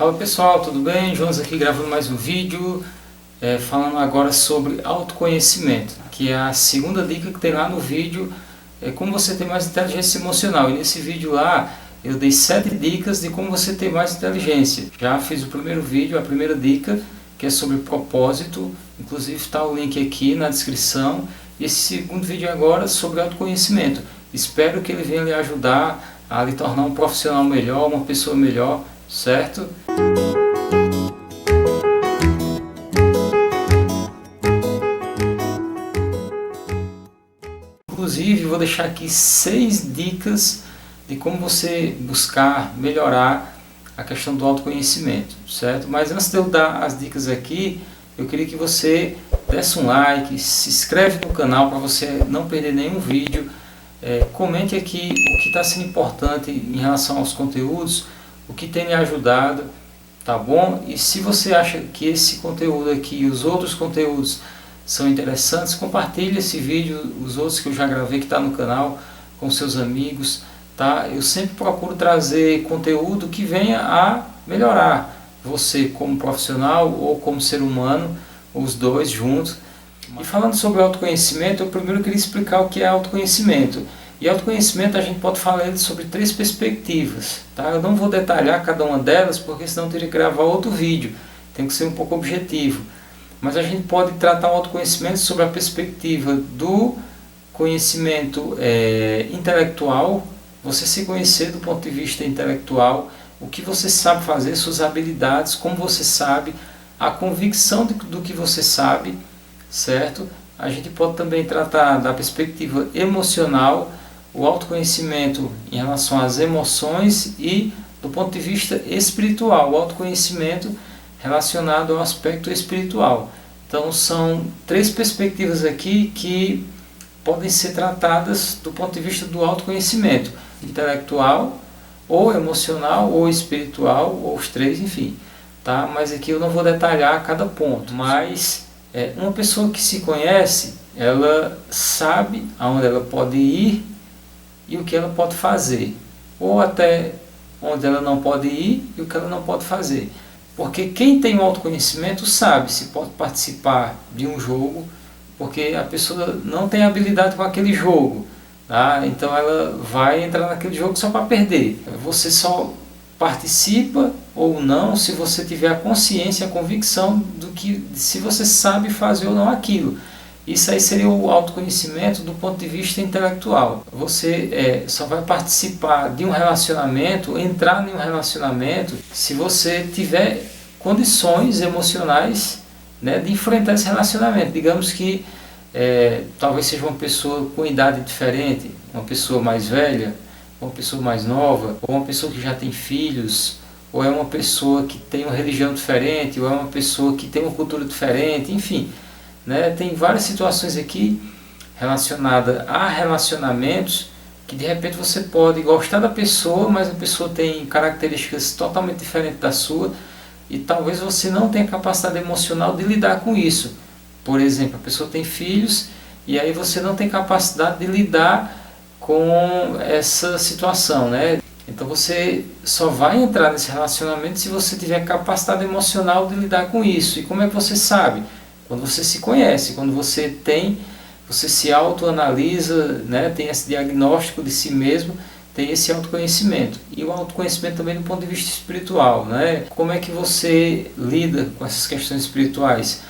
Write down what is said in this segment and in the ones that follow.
Fala pessoal, tudo bem? Jonas aqui gravando mais um vídeo, falando agora sobre autoconhecimento, que é a segunda dica que tem lá no vídeo, como você ter mais inteligência emocional. E nesse vídeo lá eu dei 7 dicas de como você ter mais inteligência. Já fiz o primeiro vídeo, a primeira dica, que é sobre propósito, inclusive está o link aqui na descrição. E esse segundo vídeo agora sobre autoconhecimento. Espero que ele venha lhe ajudar a lhe tornar um profissional melhor, uma pessoa melhor, certo? Inclusive vou deixar aqui 6 dicas de como você buscar melhorar a questão do autoconhecimento, certo? Mas antes de eu dar as dicas aqui, eu queria que você desse um like, se inscreve no canal para você não perder nenhum vídeo, comente aqui o que está sendo importante em relação aos conteúdos, o que tem lhe ajudado, tá bom? E se você acha que esse conteúdo aqui e os outros conteúdos são interessantes, compartilhe esse vídeo, os outros que eu já gravei que está no canal, com seus amigos, tá? Eu sempre procuro trazer conteúdo que venha a melhorar você como profissional ou como ser humano, os dois juntos. E falando sobre autoconhecimento, eu primeiro queria explicar o que é autoconhecimento. E autoconhecimento a gente pode falar sobre 3 perspectivas, tá? Eu não vou detalhar cada uma delas, porque senão eu teria que gravar outro vídeo. Tem que ser um pouco objetivo. Mas a gente pode tratar o autoconhecimento sobre a perspectiva do conhecimento intelectual, você se conhecer do ponto de vista intelectual, o que você sabe fazer, suas habilidades, como você sabe, a convicção do que você sabe, certo? A gente pode também tratar da perspectiva emocional, o autoconhecimento em relação às emoções e do ponto de vista espiritual, o autoconhecimento relacionado ao aspecto espiritual. Então são 3 perspectivas aqui que podem ser tratadas do ponto de vista do autoconhecimento, intelectual, ou emocional, ou espiritual, ou os 3, enfim. Tá? Mas aqui eu não vou detalhar cada ponto, mas uma pessoa que se conhece, ela sabe aonde ela pode ir e o que ela pode fazer, ou até onde ela não pode ir e o que ela não pode fazer. Porque quem tem um autoconhecimento sabe se pode participar de um jogo, porque a pessoa não tem habilidade com aquele jogo, tá? Então ela vai entrar naquele jogo só para perder. Você só participa ou não se você tiver a consciência, a convicção do que se você sabe fazer ou não aquilo. Isso aí seria o autoconhecimento do ponto de vista intelectual. Você só vai participar de um relacionamento, entrar em um relacionamento, se você tiver condições emocionais, né, de enfrentar esse relacionamento. Digamos que talvez seja uma pessoa com idade diferente, uma pessoa mais velha, uma pessoa mais nova, ou uma pessoa que já tem filhos, ou é uma pessoa que tem uma religião diferente, ou é uma pessoa que tem uma cultura diferente, enfim. Né? Tem várias situações aqui relacionadas a relacionamentos que de repente você pode gostar da pessoa, mas a pessoa tem características totalmente diferentes da sua e talvez você não tenha capacidade emocional de lidar com isso. Por exemplo, a pessoa tem filhos e aí você não tem capacidade de lidar com essa situação, né? Então você só vai entrar nesse relacionamento se você tiver capacidade emocional de lidar com isso. E como é que você sabe? Quando você se conhece, quando você se autoanalisa, né, tem esse diagnóstico de si mesmo, tem esse autoconhecimento. E o autoconhecimento também do ponto de vista espiritual, né? Como é que você lida com essas questões espirituais?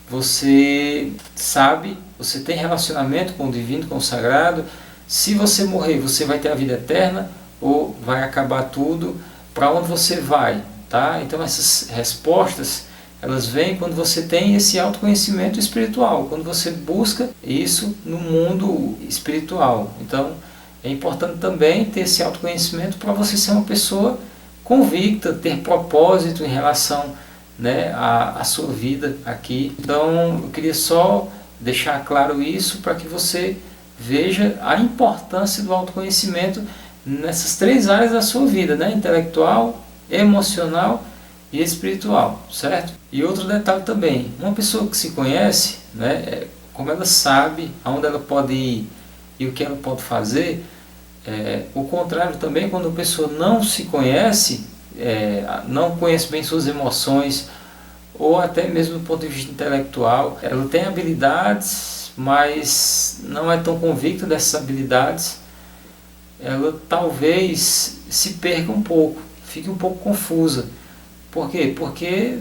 Você sabe, você tem relacionamento com o divino, com o sagrado. Se você morrer, você vai ter a vida eterna ou vai acabar tudo? Para onde você vai? Tá? Então essas respostas elas vêm quando você tem esse autoconhecimento espiritual, quando você busca isso no mundo espiritual. Então é importante também ter esse autoconhecimento para você ser uma pessoa convicta, ter propósito em relação, né, à sua vida aqui. Então eu queria só deixar claro isso para que você veja a importância do autoconhecimento nessas 3 áreas da sua vida, né? Intelectual, emocional e espiritual, certo? E outro detalhe também, uma pessoa que se conhece, né, como ela sabe aonde ela pode ir e o que ela pode fazer, o contrário também, quando a pessoa não se conhece, não conhece bem suas emoções, ou até mesmo do ponto de vista intelectual. Ela tem habilidades, mas não é tão convicta dessas habilidades. Ela talvez se perca um pouco, fique um pouco confusa. Por quê? Porque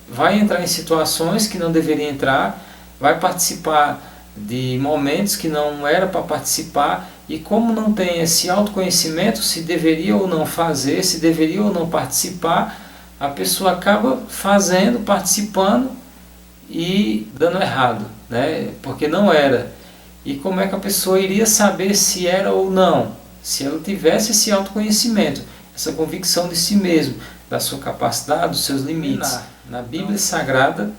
vai entrar em situações que não deveria entrar, vai participar de momentos que não era para participar, e como não tem esse autoconhecimento, se deveria ou não fazer, se deveria ou não participar, a pessoa acaba fazendo, participando e dando errado, né? Porque não era. E como é que a pessoa iria saber se era ou não? Se ela tivesse esse autoconhecimento, essa convicção de si mesmo, da sua capacidade, dos seus limites. Na Bíblia Sagrada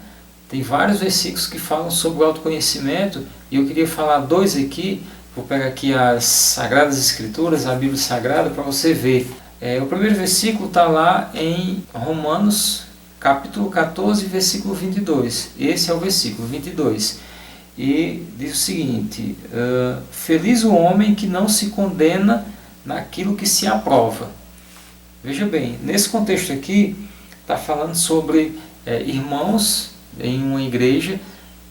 tem vários versículos que falam sobre o autoconhecimento, e eu queria falar dois aqui. Vou pegar aqui as Sagradas Escrituras, a Bíblia Sagrada, para você ver. O primeiro versículo está lá em Romanos, capítulo 14, versículo 22. Esse é o versículo 22. E diz o seguinte: feliz o homem que não se condena naquilo que se aprova. Veja bem, nesse contexto aqui, está falando sobre irmãos em uma igreja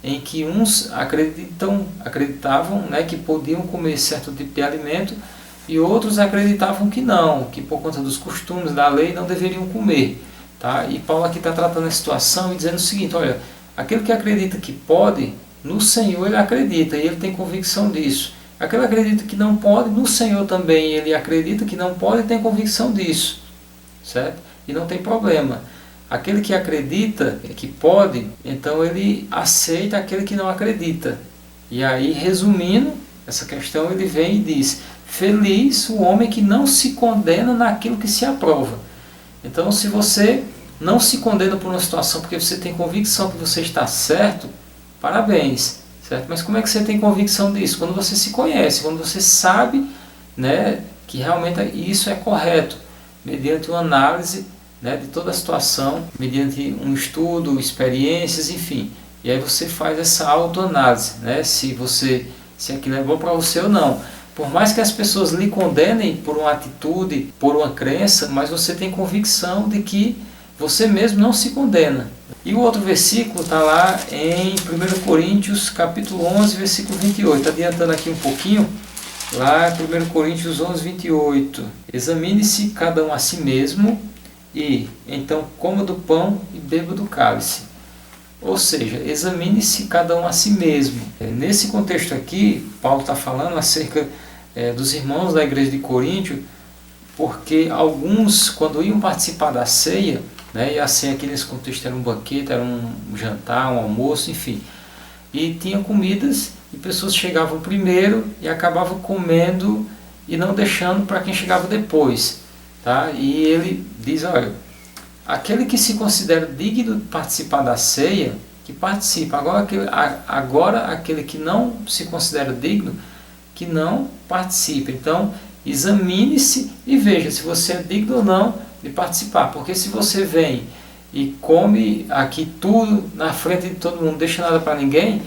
em que uns acreditavam, né, que podiam comer certo tipo de alimento, e outros acreditavam que não, que por conta dos costumes da lei não deveriam comer. Tá? E Paulo aqui está tratando a situação e dizendo o seguinte: olha, aquele que acredita que pode, no Senhor ele acredita e ele tem convicção disso. Aquele que acredita que não pode, no Senhor também ele acredita que não pode e tem convicção disso. Certo? E não tem problema. Aquele que acredita que pode, então ele aceita aquele que não acredita. E aí, resumindo essa questão, ele vem e diz: feliz o homem que não se condena naquilo que se aprova. Então, se você não se condena por uma situação porque você tem convicção que você está certo, parabéns. Certo? Mas como é que você tem convicção disso? Quando você se conhece, quando você sabe, né, que realmente isso é correto, mediante uma análise, né, de toda a situação, mediante um estudo, experiências, enfim. E aí você faz essa autoanálise, né, se aquilo é bom para você ou não. Por mais que as pessoas lhe condenem por uma atitude, por uma crença, mas você tem convicção de que você mesmo não se condena. E o outro versículo está lá em 1 Coríntios, capítulo 11, versículo 28. Adiantando aqui um pouquinho, lá em 1 Coríntios 11, 28. Examine-se cada um a si mesmo, e então coma do pão e beba do cálice. Ou seja, examine-se cada um a si mesmo. Nesse contexto aqui, Paulo está falando acerca dos irmãos da igreja de Coríntio, porque alguns, quando iam participar da ceia, né, e a ceia aqui nesse contexto era um banquete, era um jantar, um almoço, enfim, e tinha comidas, e pessoas chegavam primeiro e acabavam comendo e não deixando para quem chegava depois. Tá? E ele diz: olha, aquele que se considera digno de participar da ceia, que participa. Agora aquele que não se considera digno, que não participe. Então, examine-se e veja se você é digno ou não de participar. Porque se você vem e come aqui tudo na frente de todo mundo, não deixa nada para ninguém,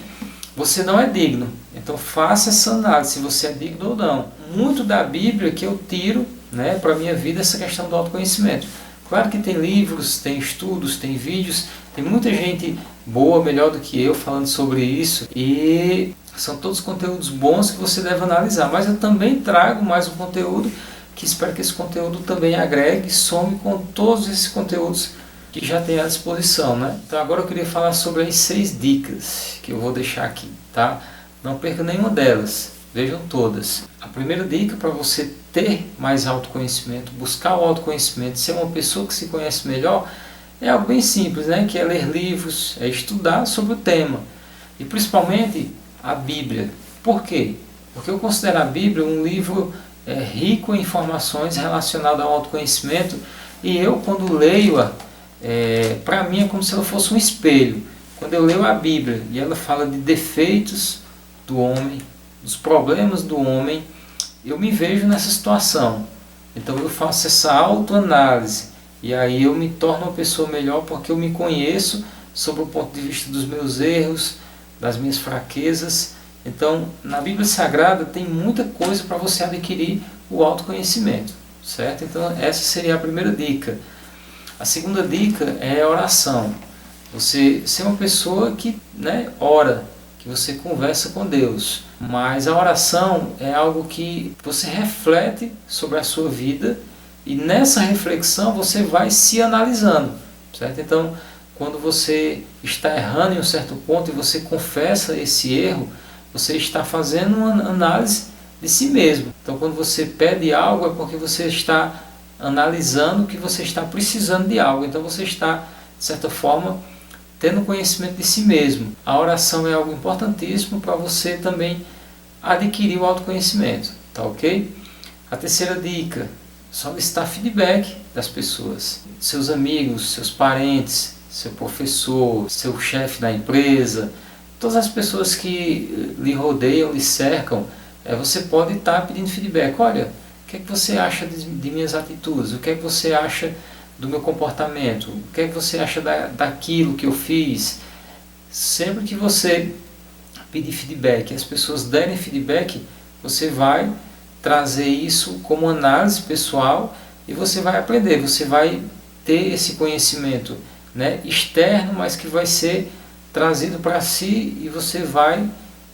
você não é digno. Então faça essa análise, se você é digno ou não. Muito da Bíblia que eu tiro, né, para a minha vida, essa questão do autoconhecimento. Claro que tem livros, tem estudos, tem vídeos, tem muita gente boa, melhor do que eu, falando sobre isso, e são todos conteúdos bons que você deve analisar. Mas eu também trago mais um conteúdo que espero que esse conteúdo também agregue, some com todos esses conteúdos que já tem à disposição, né? Então agora eu queria falar sobre as 6 dicas que eu vou deixar aqui, tá? Não perca nenhuma delas, vejam todas. A primeira dica para você ter mais autoconhecimento, buscar o autoconhecimento, ser uma pessoa que se conhece melhor, é algo bem simples, né? Que é ler livros, é estudar sobre o tema, e principalmente a Bíblia. Por quê? Porque eu considero a Bíblia um livro rico em informações relacionadas ao autoconhecimento, e eu, quando leio-a, para mim é como se ela fosse um espelho. Quando eu leio a Bíblia e ela fala de defeitos do homem, dos problemas do homem, eu me vejo nessa situação. Então eu faço essa autoanálise e aí eu me torno uma pessoa melhor, porque eu me conheço sob o ponto de vista dos meus erros, das minhas fraquezas. Então na Bíblia Sagrada tem muita coisa para você adquirir o autoconhecimento. certo? Então essa seria a primeira dica. A segunda dica é a oração. Você ser uma pessoa que, né, ora, que você conversa com Deus. Mas a oração é algo que você reflete sobre a sua vida e nessa reflexão você vai se analisando, certo? Então, quando você está errando em um certo ponto e você confessa esse erro, você está fazendo uma análise de si mesmo. Então, quando você pede algo, é porque você está analisando que você está precisando de algo. Então, você está, de certa forma, tendo conhecimento de si mesmo. A oração é algo importantíssimo para você também adquirir o autoconhecimento, tá ok? A terceira dica, solicitar feedback das pessoas, seus amigos, seus parentes, seu professor, seu chefe da empresa, todas as pessoas que lhe rodeiam, lhe cercam, você pode estar pedindo feedback. Olha, o que é que você acha de minhas atitudes? O que é que você acha do meu comportamento? O que é que você acha daquilo que eu fiz? Sempre que você pedir feedback e as pessoas derem feedback, você vai trazer isso como análise pessoal e você vai aprender, você vai ter esse conhecimento, né, externo, mas que vai ser trazido para si e você vai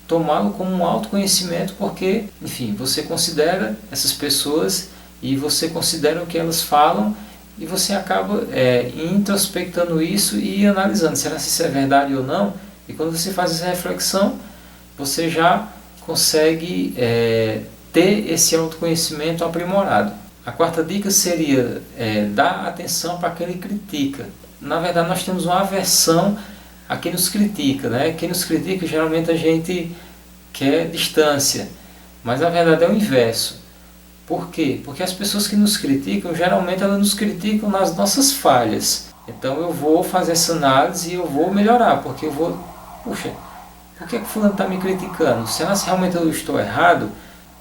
tomá-lo como um autoconhecimento porque, enfim, você considera essas pessoas e você considera o que elas falam e você acaba introspectando isso e analisando, será se isso é verdade ou não? E quando você faz essa reflexão, você já consegue ter esse autoconhecimento aprimorado. A quarta dica seria dar atenção para quem lhe critica. Na verdade, nós temos uma aversão a quem nos critica, né? Quem nos critica, geralmente a gente quer distância, mas na verdade é o inverso. Por quê? Porque as pessoas que nos criticam, geralmente elas nos criticam nas nossas falhas. Então eu vou fazer essa análise e eu vou melhorar, porque eu vou... Puxa, por que fulano está me criticando? Será que realmente eu estou errado?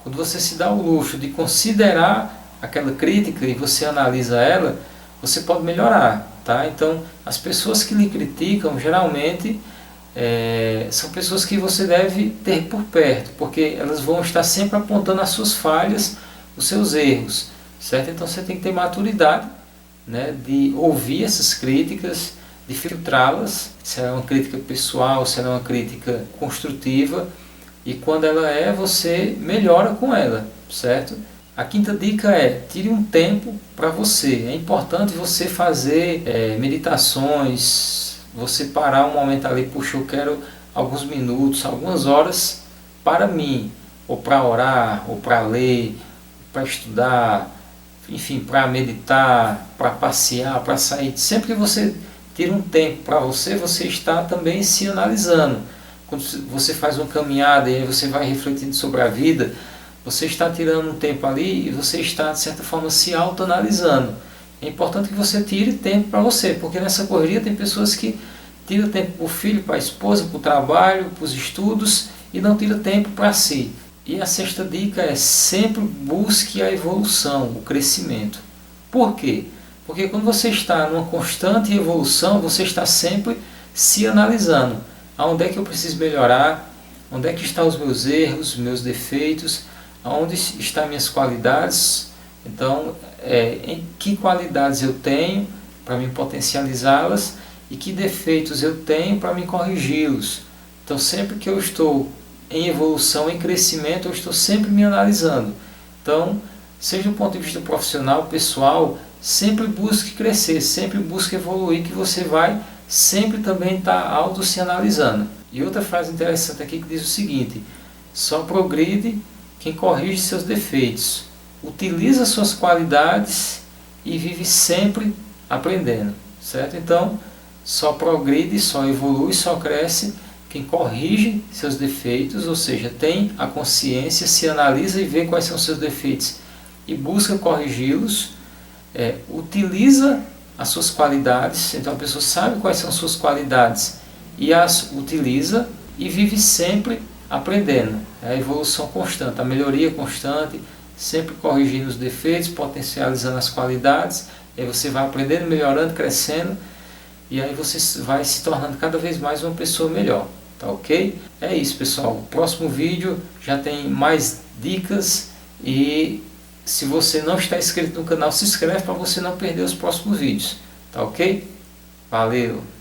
Quando você se dá o luxo de considerar aquela crítica e você analisa ela, você pode melhorar, tá? Então, as pessoas que lhe criticam, geralmente, são pessoas que você deve ter por perto, porque elas vão estar sempre apontando as suas falhas, os seus erros, certo? Então, você tem que ter maturidade, né, de ouvir essas críticas, de filtrá-las, se ela é uma crítica pessoal, se ela é uma crítica construtiva, e quando ela você melhora com ela, certo? A quinta dica é, tire um tempo para você. É importante você fazer meditações, você parar um momento ali, puxa, eu quero alguns minutos, algumas horas para mim, ou para orar, ou para ler, para estudar, enfim, para meditar, para passear, para sair. Sempre que você tira um tempo para você, você está também se analisando. Quando você faz uma caminhada e aí você vai refletindo sobre a vida, você está tirando um tempo ali e você está, de certa forma, se autoanalisando. É importante que você tire tempo para você, porque nessa correria tem pessoas que tiram tempo para o filho, para a esposa, para o trabalho, para os estudos e não tiram tempo para si. E a sexta dica é sempre busque a evolução, o crescimento. Por quê? Porque quando você está numa constante evolução, você está sempre se analisando. Aonde é que eu preciso melhorar? Onde é que estão os meus erros, os meus defeitos? Aonde estão minhas qualidades? Então, em que qualidades eu tenho para me potencializá-las e que defeitos eu tenho para me corrigi-los. Então, sempre que eu estou em evolução, em crescimento, eu estou sempre me analisando. Então, seja do ponto de vista profissional, pessoal, sempre busque crescer, sempre busque evoluir, que você vai sempre também estar auto se analisando. E outra frase interessante aqui que diz o seguinte: só progride quem corrige seus defeitos, utiliza suas qualidades e vive sempre aprendendo, certo? Então, só progride, só evolui, só cresce quem corrige seus defeitos, ou seja, tem a consciência, se analisa e vê quais são seus defeitos e busca corrigi-los, utiliza as suas qualidades, então a pessoa sabe quais são suas qualidades e as utiliza e vive sempre aprendendo. É a evolução constante, a melhoria constante, sempre corrigindo os defeitos, potencializando as qualidades, e aí você vai aprendendo, melhorando, crescendo, e aí você vai se tornando cada vez mais uma pessoa melhor, tá ok? É isso, pessoal. O próximo vídeo já tem mais dicas e se você não está inscrito no canal, se inscreve para você não perder os próximos vídeos, tá ok? Valeu!